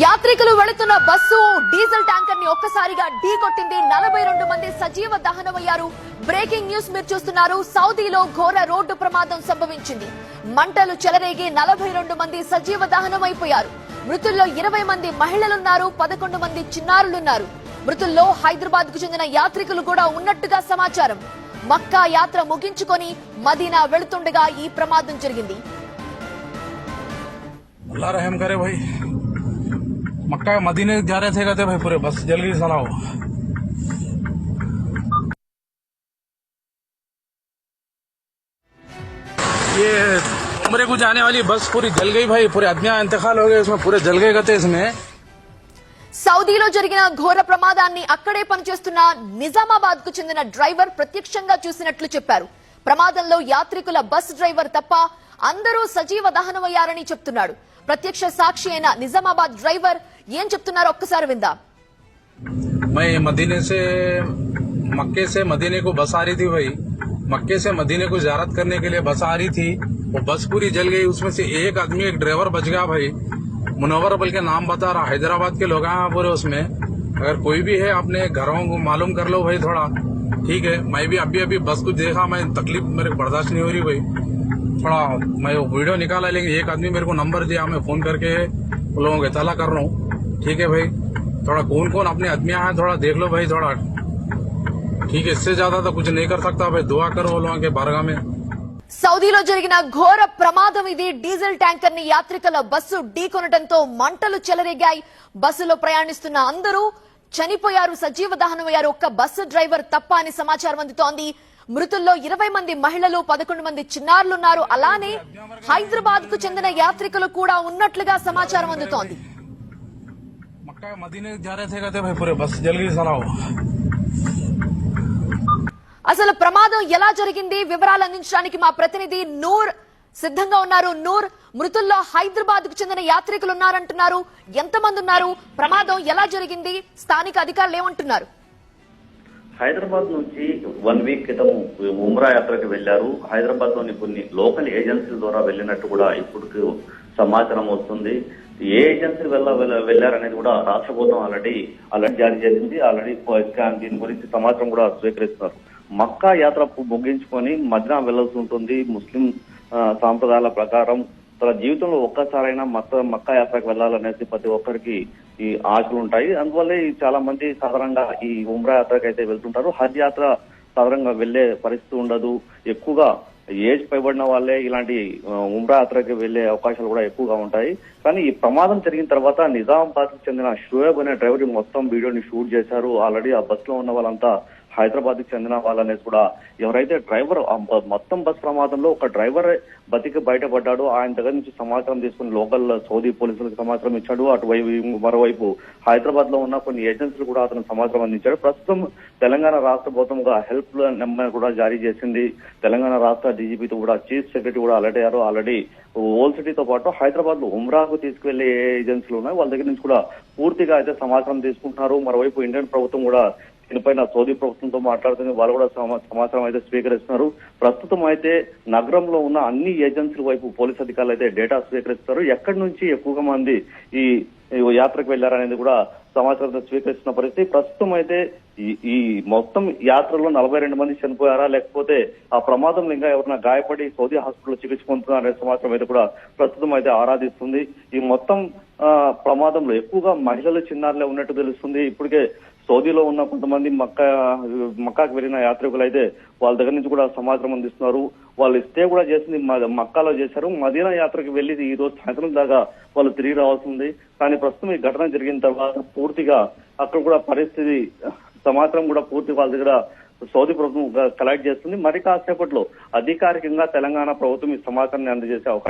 యాత్రికులు వెళుతున్న bus diesel tanker ని ఒక్కసారిగా ఢీకొట్టింది. 42 మంది సజీవ దహనమయ్యారు. బ్రేకింగ్ న్యూస్ మీరు చూస్తున్నారు. సౌదీలో ఘోర రోడ్డు ప్రమాదం సంభవించింది. మంటలు చెలరేగి 42 మంది సజీవ దహనమైపోయారు. మృతుల్లో 20 మంది మహిళలున్నారు, 11 మంది చిన్నారులున్నారు. మృతుల్లో హైదరాబాద్ కు చెందిన యాత్రికులు కూడా ఉన్నట్టుగా సమాచారం. మక్కా యాత్ర ముగించుకొని మదీనా వెళుతుండగా ఈ ప్రమాదం జరిగింది. अल्लाह रहम करे भाई। मक्का मदीने जा रहे थे, कहते भाई पूरे बस जल गई साला। ये उम्रे को जाने वाली बस पूरी जल गई भाई, पूरे आदमियां इंतकाल हो गए उसमें, पूरे जल गए कहते इसमें। సౌదీలో జరిగిన ఘోర ప్రమాదాన్ని అక్కడే పనిచేస్తున్న నిజామాబాద్ కు చెందిన డ్రైవర్ ప్రత్యక్షంగా చూసినట్లు చెప్పారు. ప్రమాదంలో యాత్రికుల బస్ డ్రైవర్ తప్ప అందరూ సజీవ దహనమయ్యారని చెప్తున్నాడు. ప్రత్యక్ష సాక్షి అయిన నిజామాబాద్ డ్రైవర్ ఏం చెప్తున్నారో ఒక్కసారి విందాం. मैं मक्के से मदीने को बस आ रही थी भाई, मक्के से मदीने को ज़ियारत करने के लिए बस आ रही थी, वो बस पूरी जल गई। उसमें से एक आदमी, एक ड्राइवर बच गया भाई, मुनव्वर बल्कि नाम बता रहा, हैदराबाद के लोग हैं पूरे उसमें। अगर कोई भी है अपने घरों को मालूम कर लो भाई थोड़ा, ठीक है। मैं भी अभी बस को देखा, मैं तकलीफ मेरे को बर्दाश्त नहीं हो रही भाई। थोड़ा मैं वीडियो निकाला, लेकिन एक आदमी मेरे को नंबर दिया, मैं फोन करके उन लोगों को इताला कर रहा हूँ, ठीक है भाई। थोड़ा कौन कौन अपने आदमियां हैं थोड़ा देख लो भाई थोड़ा, ठीक है। इससे ज्यादा तो कुछ नहीं कर सकता भाई, दुआ करो वो लोगों के बारगाह में। సౌదీలో జరిగిన ఘోర ప్రమాదం ఇది. డీజిల్ ట్యాంకర్ ని యాత్రికుల బస్సు ఢీకొనడంతో మంటలు చెలరేగాయి. బస్సులో ప్రయాణిస్తున్న అందరూ చనిపోయారు, సజీవ దహనమయ్యారు. ఒక్క బస్సు డ్రైవర్ తప్ప అని సమాచారం అందుతోంది. మృతుల్లో 20 మంది మహిళలు, 11 మంది చిన్నారులున్నారు. అలానే హైదరాబాద్ కు చెందిన యాత్రికులు కూడా ఉన్నట్లుగా సమాచారం అందుతోంది. मक्का मदीने जा रहे थे, कहते भाई पूरे बस जल गई साला। అసలు ప్రమాదం ఎలా జరిగింది వివరాలు అందించడానికి మా ప్రతినిధి నూర్ సిద్ధంగా ఉన్నారు. నూర్, మృతుల్లో హైదరాబాద్ కు చెందిన యాత్రికులు ఉన్నారంటున్నారు. ఎంతమంది ఉన్నారు? ప్రమాదం ఎలా జరిగింది? స్థానిక అధికారులు ఏమంటున్నారు? హైదరాబాద్ నుంచి 1 వీక్ క్రితం ఉమ్రా యాత్రకు వెళ్లారు. హైదరాబాద్ లోని కొన్ని లోకల్ ఏజెన్సీల ద్వారా వెళ్లినట్టు కూడా ఇప్పుడు సమాచారం వస్తుంది. ఏ ఏజెన్సీ వెళ్లారనేది కూడా రాష్ట్ర ప్రభుత్వం ఆల్రెడీ జారీ చేసింది. ఆల్రెడీ దీని గురించి సమాచారం కూడా స్వీకరిస్తున్నారు. మక్కా యాత్ర ముగించుకొని మదీనా వెళ్లాల్సి ఉంటుంది. ముస్లిం సాంప్రదాయాల ప్రకారం తన జీవితంలో ఒక్కసారైనా మక్కా యాత్రకు వెళ్లాలనేసి ప్రతి ఒక్కరికి ఈ ఆశలు ఉంటాయి. అందువల్లే చాలా మంది సాధారణంగా ఈ ఉమ్రా యాత్రకు అయితే వెళ్తుంటారు. హజ్ యాత్ర సాధారణంగా వెళ్లే పరిస్థితి ఉండదు. ఎక్కువగా ఏజ్ పైబడిన వాళ్ళే ఇలాంటి ఉమ్రా యాత్రకి వెళ్లే అవకాశాలు కూడా ఎక్కువగా ఉంటాయి. కానీ ఈ ప్రమాదం జరిగిన తర్వాత నిజామాబాద్ కు చెందిన షోయబ్ అనే డ్రైవర్ మొత్తం వీడియోని షూట్ చేశారు. ఆల్రెడీ ఆ బస్ లో ఉన్న వాళ్ళంతా హైదరాబాద్ కి చెందిన వాళ్ళనేసి కూడా, ఎవరైతే డ్రైవర్ మొత్తం బస్ ప్రమాదంలో ఒక డ్రైవర్ బతికి బయటపడ్డాడు. ఆయన దగ్గర నుంచి సమాచారం తీసుకుని లోకల్ సౌదీ పోలీసులకు సమాచారం ఇచ్చాడు. అటువైపు మరోవైపు హైదరాబాద్ లో ఉన్న కొన్ని ఏజెన్సీలు కూడా అతను సమాచారం అందించాడు. ప్రస్తుతం తెలంగాణ రాష్ట్ర ప్రభుత్వం హెల్ప్ నెంబర్ కూడా జారీ చేసింది. తెలంగాణ రాష్ట్ర డీజీపీతో కూడా చీఫ్ సెక్రటరీ కూడా అలర్ట్ అయ్యారు. ఆల్రెడీ ఓల్డ్ సిటీతో పాటు హైదరాబాద్ లో ఉమ్రాకు తీసుకువెళ్లే ఏ ఏజెన్సీలు ఉన్నాయి వాళ్ళ దగ్గర నుంచి కూడా పూర్తిగా అయితే సమాచారం తీసుకుంటున్నారు. మరోవైపు ఇండియన్ ప్రభుత్వం కూడా దీనిపైన సౌదీ ప్రభుత్వంతో మాట్లాడుతుంది. వాళ్ళు కూడా సమాచారం అయితే స్వీకరిస్తున్నారు. ప్రస్తుతం అయితే నగరంలో ఉన్న అన్ని ఏజెన్సీల వైపు పోలీస్ అధికారులు అయితే డేటా స్వీకరిస్తారు. ఎక్కడి నుంచి ఎక్కువగా మంది ఈ యాత్రకు వెళ్లారనేది కూడా సమాచారం స్వీకరిస్తున్న పరిస్థితి. ప్రస్తుతం అయితే ఈ మొత్తం యాత్రలో 42 మంది చనిపోయారా, లేకపోతే ఆ ప్రమాదంలో ఇంకా ఎవరైనా గాయపడి సౌదీ హాస్పిటల్లో చికిత్స పొందుతున్నా అనే సమాచారం అయితే కూడా ప్రస్తుతం అయితే ఆరాధిస్తుంది. ఈ మొత్తం ప్రమాదంలో ఎక్కువగా మహిళలు, చిన్నారులే ఉన్నట్టు తెలుస్తుంది. ఇప్పటికే సౌదీలో ఉన్న కొంతమంది మక్కాకు వెళ్లిన యాత్రికులు అయితే వాళ్ళ దగ్గర నుంచి కూడా సమాచారం అందిస్తున్నారు. వాళ్ళు స్టే కూడా చేసింది మక్కాలో చేశారు. మదీనా యాత్రకు వెళ్లి ఈ రోజు సాయంత్రం దాకా వాళ్ళు తిరిగి రావాల్సింది. కానీ ప్రస్తుతం ఈ ఘటన జరిగిన తర్వాత పూర్తిగా అక్కడ కూడా పరిస్థితి సమాచారం కూడా పూర్తి వాళ్ళ దగ్గర సౌదీ ప్రభుత్వం కలెక్ట్ చేస్తుంది. మరి కాసేపట్లో అధికారికంగా తెలంగాణ ప్రభుత్వం ఈ సమాచారాన్ని అందజేసే అవకాశం